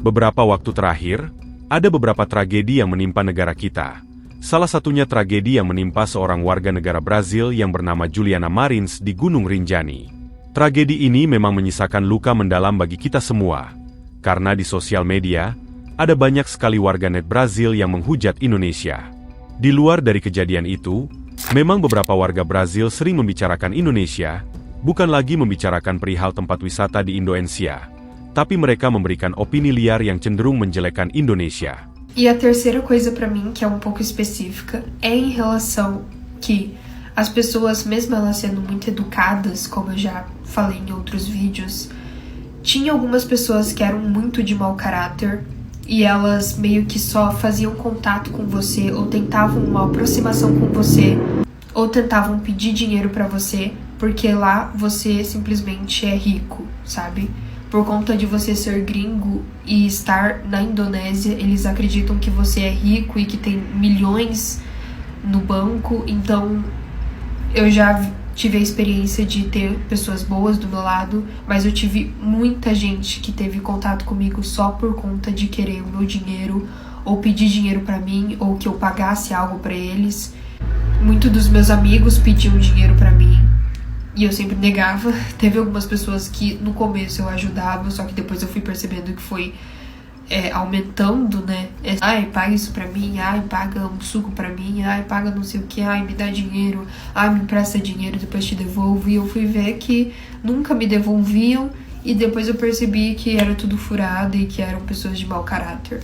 Beberapa waktu terakhir, ada beberapa tragedi yang menimpa negara kita. Salah satunya tragedi yang menimpa seorang warga negara Brazil yang bernama Juliana Marins di Gunung Rinjani. Tragedi ini memang menyisakan luka mendalam bagi kita semua. Karena di sosial media, ada banyak sekali warganet Brazil yang menghujat Indonesia. Di luar dari kejadian itu, memang beberapa warga Brazil sering membicarakan Indonesia, bukan lagi membicarakan perihal tempat wisata di Indonesia, tapi mereka memberikan opini liar yang cenderung menjelekan Indonesia. E a terceira coisa pra mim, que é um pouco específica, é em relação que as pessoas, mesmo elas sendo muito educadas, como eu já falei em outros vídeos, tinha algumas pessoas que eram muito de mau caráter e elas meio que só faziam contato com você ou tentavam uma aproximação com você ou tentavam pedir dinheiro pra você porque lá você simplesmente é rico, sabe? Por conta de você ser gringo e estar na Indonésia, eles acreditam que você é rico e que tem milhões no banco. Então, eu já tive a experiência de ter pessoas boas do meu lado, mas eu tive muita gente que teve contato comigo só por conta de querer o meu dinheiro, ou pedir dinheiro pra mim, ou que eu pagasse algo pra eles. Muitos dos meus amigos pediam dinheiro pra mim. E eu sempre negava. Teve algumas pessoas que no começo eu ajudava, só que depois eu fui percebendo que foi aumentando, né? Ai, paga isso pra mim, ai, paga um suco pra mim, ai, paga não sei o que, ai, me dá dinheiro, ai, me empresta dinheiro, depois te devolvo. E eu fui ver que nunca me devolviam e depois eu percebi que era tudo furado e que eram pessoas de mau caráter.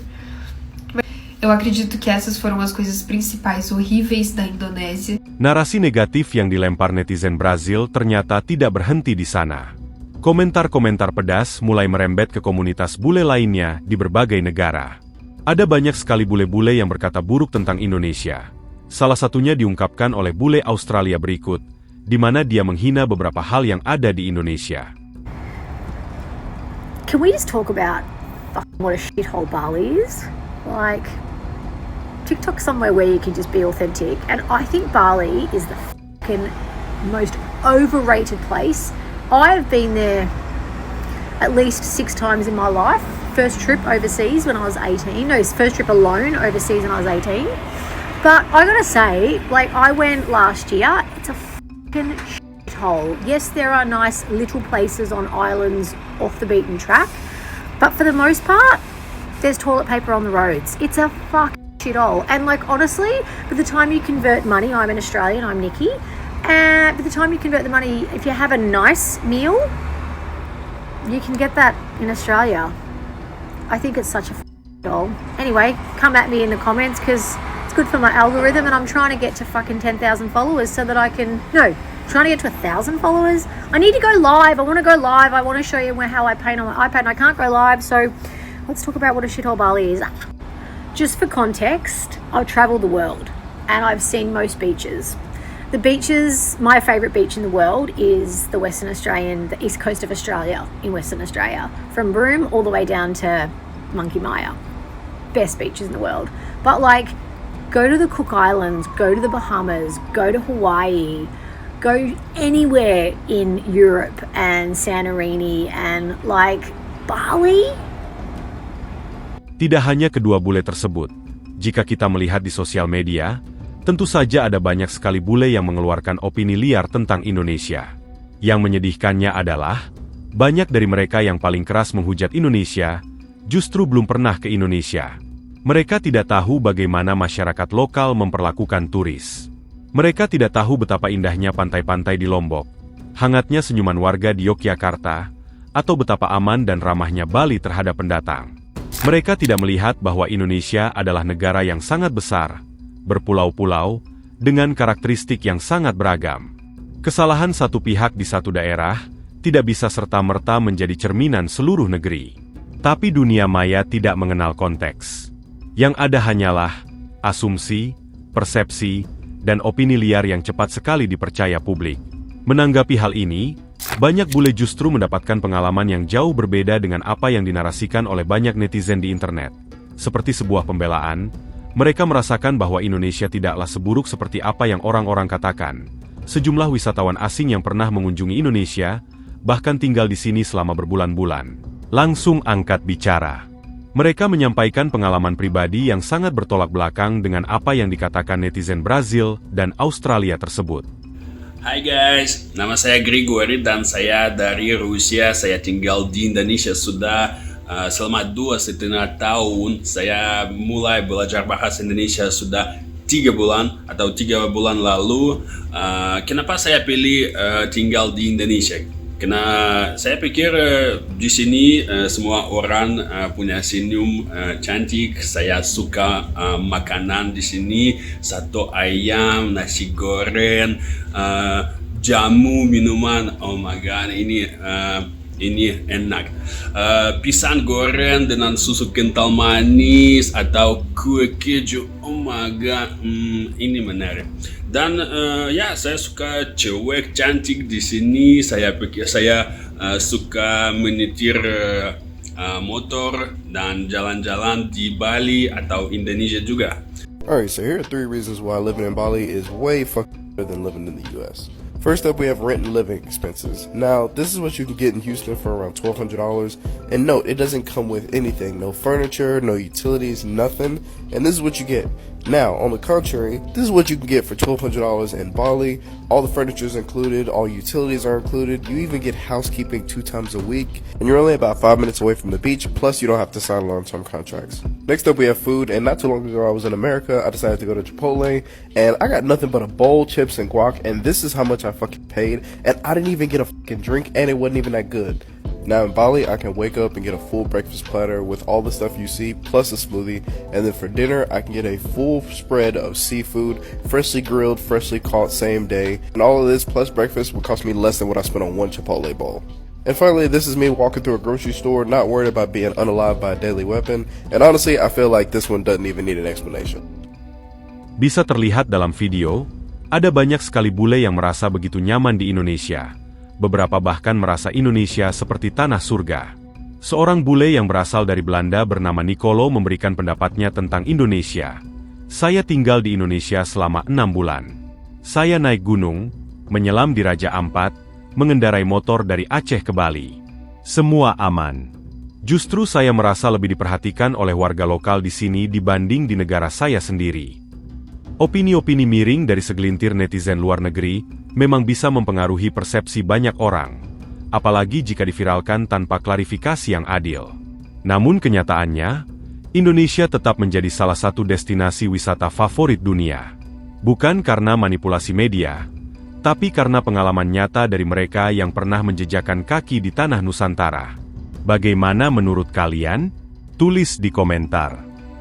Eu acredito que essas foram as coisas principais horríveis da Indonésia. Narasi negatif yang dilempar netizen Brazil ternyata tidak berhenti di sana. Komentar-komentar pedas mulai merembet ke komunitas bule lainnya di berbagai negara. Ada banyak sekali bule-bule yang berkata buruk tentang Indonesia. Salah satunya diungkapkan oleh bule Australia berikut, di mana dia menghina beberapa hal yang ada di Indonesia. Can we just talk about what a shithole Bali is? Like, TikTok's somewhere where you can just be authentic, and I think Bali is the fucking most overrated place. I've been there at least 6 times in my life. First trip overseas when I was 18. No, first trip alone overseas when I was 18. But I gotta say, like, I went last year. It's a fucking shithole. Yes, there are nice little places on islands off the beaten track, but for the most part, there's toilet paper on the roads. It's a fucking shithole. And like, honestly, by the time you convert money, I'm an Australian, I'm Nikki, and by the time you convert the money, if you have a nice meal, you can get that in Australia. I think it's such a shithole. Anyway, come at me in the comments because it's good for my algorithm, and I'm trying to get to fucking 10,000 followers so that I can, no, trying to get to 1,000 followers. I need to go live. I want to go live. I want to show you how I paint on my iPad, and I can't go live, so let's talk about what a shithole Bali is. Just for context, I've travelled the world and I've seen most beaches. The beaches, my favourite beach in the world is the east coast of Australia, in Western Australia. From Broome all the way down to Monkey Mia. Best beaches in the world. But like, go to the Cook Islands, go to the Bahamas, go to Hawaii, go anywhere in Europe and Santorini, and like, Bali? Tidak hanya kedua bule tersebut. Jika kita melihat di sosial media, tentu saja ada banyak sekali bule yang mengeluarkan opini liar tentang Indonesia. Yang menyedihkannya adalah, banyak dari mereka yang paling keras menghujat Indonesia, justru belum pernah ke Indonesia. Mereka tidak tahu bagaimana masyarakat lokal memperlakukan turis. Mereka tidak tahu betapa indahnya pantai-pantai di Lombok, hangatnya senyuman warga di Yogyakarta, atau betapa aman dan ramahnya Bali terhadap pendatang. Mereka tidak melihat bahwa Indonesia adalah negara yang sangat besar, berpulau-pulau, dengan karakteristik yang sangat beragam. Kesalahan satu pihak di satu daerah tidak bisa serta-merta menjadi cerminan seluruh negeri. Tapi dunia maya tidak mengenal konteks. Yang ada hanyalah asumsi, persepsi, dan opini liar yang cepat sekali dipercaya publik. Menanggapi hal ini, banyak bule justru mendapatkan pengalaman yang jauh berbeda dengan apa yang dinarasikan oleh banyak netizen di internet. Seperti sebuah pembelaan, mereka merasakan bahwa Indonesia tidaklah seburuk seperti apa yang orang-orang katakan. Sejumlah wisatawan asing yang pernah mengunjungi Indonesia, bahkan tinggal di sini selama berbulan-bulan, langsung angkat bicara. Mereka menyampaikan pengalaman pribadi yang sangat bertolak belakang dengan apa yang dikatakan netizen Brazil dan Australia tersebut. Hai guys, nama saya Grigori dan saya dari Rusia. Saya tinggal di Indonesia sudah selama 2,5 tahun. Saya mulai belajar bahasa Indonesia sudah 3 bulan atau 3 bulan lalu. Kenapa saya pilih tinggal di Indonesia? Karena saya pikir di sini semua orang punya senyum cantik. Saya suka makanan di sini, soto ayam, nasi goreng, jamu, minuman. Oh my god, ini enak. Pisang goreng dengan susu kental manis atau kue keju. Oh my god, ini menarik. Dan ya, saya suka cewek cantik di sini. Saya suka menyetir motor dan jalan-jalan di Bali atau Indonesia juga. Alright, so here are 3 reasons why living in Bali is way better than living in the US. First up, we have rent and living expenses. Now, this is what you can get in Houston for around $1,200. And note, it doesn't come with anything. No furniture, no utilities, nothing. And this is what you get. Now, on the contrary, this is what you can get for $1,200 in Bali. All the furniture is included, all utilities are included. You even get housekeeping 2 times a week. And you're only about 5 minutes away from the beach, plus you don't have to sign long-term contracts. Next up, we have food. And not too long ago, I was in America. I decided to go to Chipotle. And I got nothing but a bowl, chips, and guac. And this is how much I fucking paid. And I didn't even get a fucking drink, and it wasn't even that good. Now in Bali, I can wake up and get a full breakfast platter with all the stuff you see, plus a smoothie. And then for dinner, I can get a full spread of seafood, freshly grilled, freshly caught same day. And all of this plus breakfast would cost me less than what I spent on 1 Chipotle bowl. And finally, this is me walking through a grocery store, not worried about being unalived by a deadly weapon. And honestly, I feel like this one doesn't even need an explanation. Bisa terlihat dalam video, ada banyak sekali bule yang merasa begitu nyaman di Indonesia. Beberapa bahkan merasa Indonesia seperti tanah surga. Seorang bule yang berasal dari Belanda bernama Nicolo memberikan pendapatnya tentang Indonesia. Saya tinggal di Indonesia selama 6 bulan. Saya naik gunung, menyelam di Raja Ampat, mengendarai motor dari Aceh ke Bali. Semua aman. Justru saya merasa lebih diperhatikan oleh warga lokal di sini dibanding di negara saya sendiri. Opini-opini miring dari segelintir netizen luar negeri memang bisa mempengaruhi persepsi banyak orang, apalagi jika diviralkan tanpa klarifikasi yang adil. Namun kenyataannya, Indonesia tetap menjadi salah satu destinasi wisata favorit dunia. Bukan karena manipulasi media, tapi karena pengalaman nyata dari mereka yang pernah menjejakkan kaki di tanah Nusantara. Bagaimana menurut kalian? Tulis di komentar.